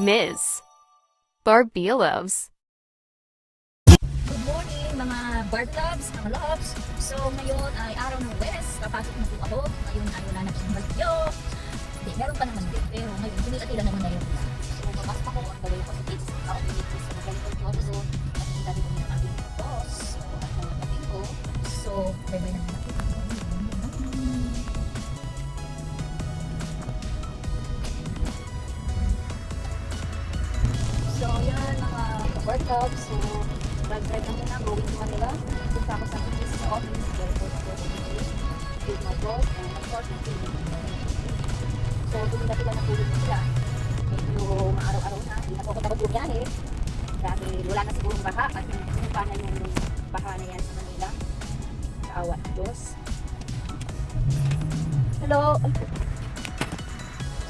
Ms. Barbilos. Good morning mga Bart Loves, mga Loves. So ngayon ay araw ng West. Papasok na po ako. Ngayon ay wala na pong bagyo. Hindi, meron pa naman din. Pero ngayon, tinitila naman na yung ulan. So papasok ako on the way ko sa kids. Ako dito sa Magaliton Auto Zone. At hindi dati ko yung aking boss. So at mga kapatid ko. So bye-bye naman natin. So yan mga Bart Loves. So drive na muna, going to Manila. Punta ako sa office, airport ako with my boss, and of course, my team. So, tumila-tila na tulog sila. Medyo maaraw-araw na, hindi na po ako takot bumiyahe. Dahil wala na sigurong baha, at sinumpa na yung baha na yan sa Manila. Sa awa ng Diyos. Hello!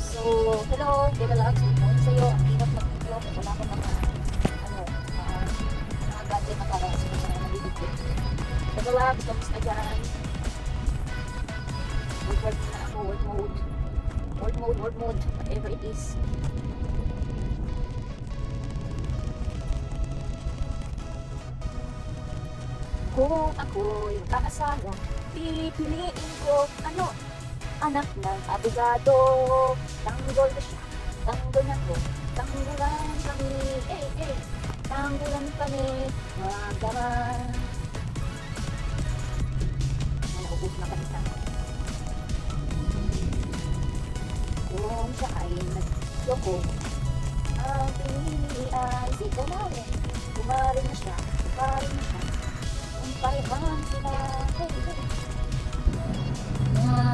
So, hello, Bella Labs. Good morning sa'yo. Ang hirap mag-video. Wala ko mga gadget na para sa mga nabibigay. Bella Labs, kamusta dyan? Work na ako, work mode, whatever it is. Kung ako'y mag-aasawa, pipiliin ko, anak ng abogado. Tanggol ko siya, tanggol na ko, tanggulan kami, tanggulan kami, magaman. Naubos na kanisa. Kung siya ay nagloko, ang pinili ay si Kumari. Kumari na siya, kung parehan sila,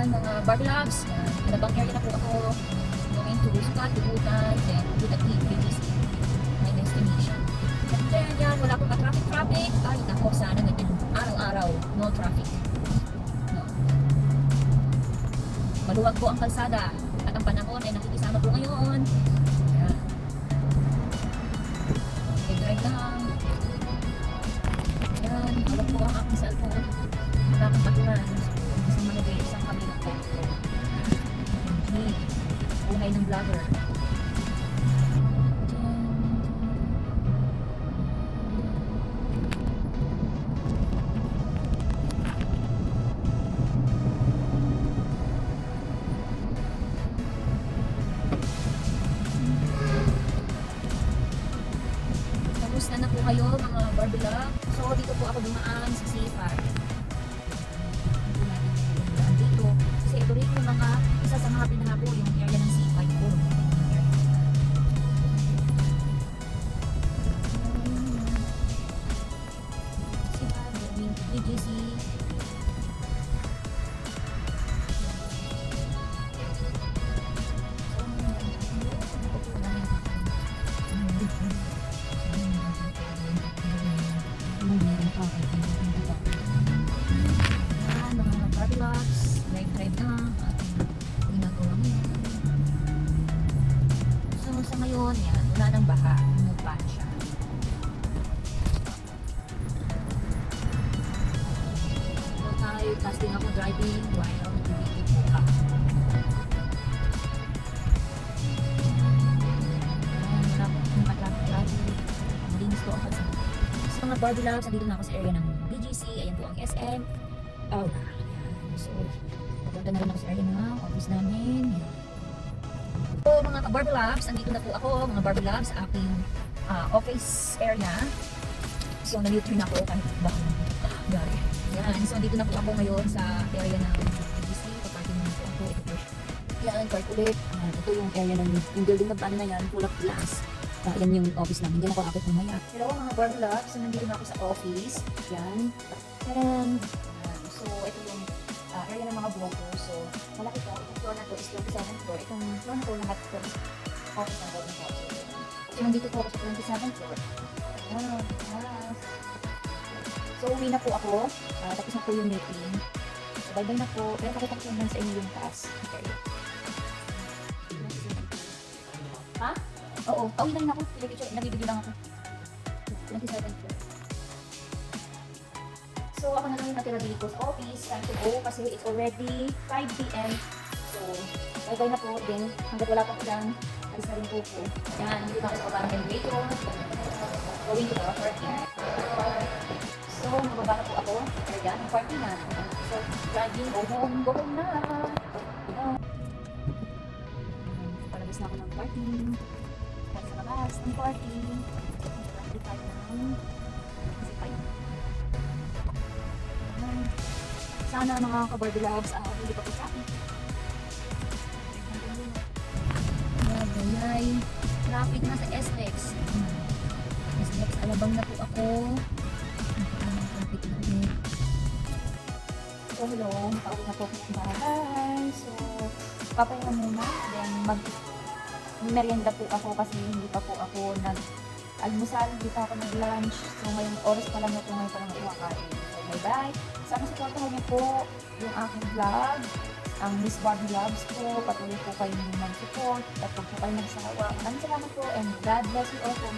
mga Barbie Loves, nabang area na po ako, going to Sukat, Dugutan, then Dugutan BGC, my destination. And then yan, wala akong traffic, ay nako, sana ganyan, araw-araw, no traffic. No. Maluwag po ang kalsada, at ang panahon ay nakikisama po ngayon. Ayan. I-drive lang. Ayan, hawak po ang aking cellphone. Wala akong patulan. Isang manubay, isang kabilang po. Okay. Buhay ng vlogger. Kamusta na po kayo mga Barbie Love? So dito po ako dumaan sa C5. Dito. Kasi ito rin yung mga isa sa mga pinaka po yung area ng C5 po. C5, BGC. Mga Barbie Loves, drive na ginagawa ngayon. So sa ngayon, yan, wala nang baha, umupan siya. So tayo, testing ako driving while nag-video po ako. Wala po akong traffic. Malinis po ako sa mga Barbie Loves. Nandito na ako sa area ng BGC. Ayan po ang SM. Oh, so, papunta na rin ako sa area ng office namin. So, mga Barbie Loves, nandito na po ako, mga Barbie Loves, sa aking office area. So, na-U-turn ako kahit baka gari. Yan, so, nandito na po ako ngayon sa area ng BGC. Paparking na po ako. Ito po. Yan, park ulit. Ito yung area ng yung building na na yan, full of glass. Yan yung office namin. Diyan ako akit mamaya. Hello mga Barbie Loves. So, nandito na ako sa office. Yan. Taran! So, ito yung area ng mga brokers. So, malaki po. Itong floor na to is 27th floor. Itong floor na to lahat po is office ng Golden House. So, nandito po ako sa 27th floor. Ayan. Yes. So, uwi na po ako. Tapos na po yung meeting. So, bye-bye na po. Pero pakita ko naman sa inyo yung task. Okay. Ha? Oo. Pauwi na rin ako. Nag-video lang ako. 27th floor. So, ako na lang yung natira dito sa office. Time to go kasi it's already 5 p.m. So, bye-bye na po din. Hanggat wala pa po dyan, alis na rin po po. Yan, dito na ako sa parang elevator. Going to the parking. So, mababa na po ako. Ayan, ang parking na. So, driving, go home na. Palabas na ako ng parking. Kaya sa labas ng parking. Hindi tayo ng sipay. Sana mga ka-Barbie loves, hindi pa po sa akin. Ay, traffic na sa SLEX. SLEX, alabang na po ako. Traffic na ulit. So, hello. Pauwi na po ako ng bahay. So, papahinga muna. Then, merienda po ako kasi hindi pa po ako nag-almusal. Hindi pa ako nag-lunch. So, ngayong oras pa lang na po ngayon pa lang ako kakain. So, bye-bye. Sana supportahan niyo po yung aking vlog. Ang Miss Barbie Loves po. Patuloy po kayo mag-support. At huwag po kayo magsawa. Maraming salamat po and God bless you all po.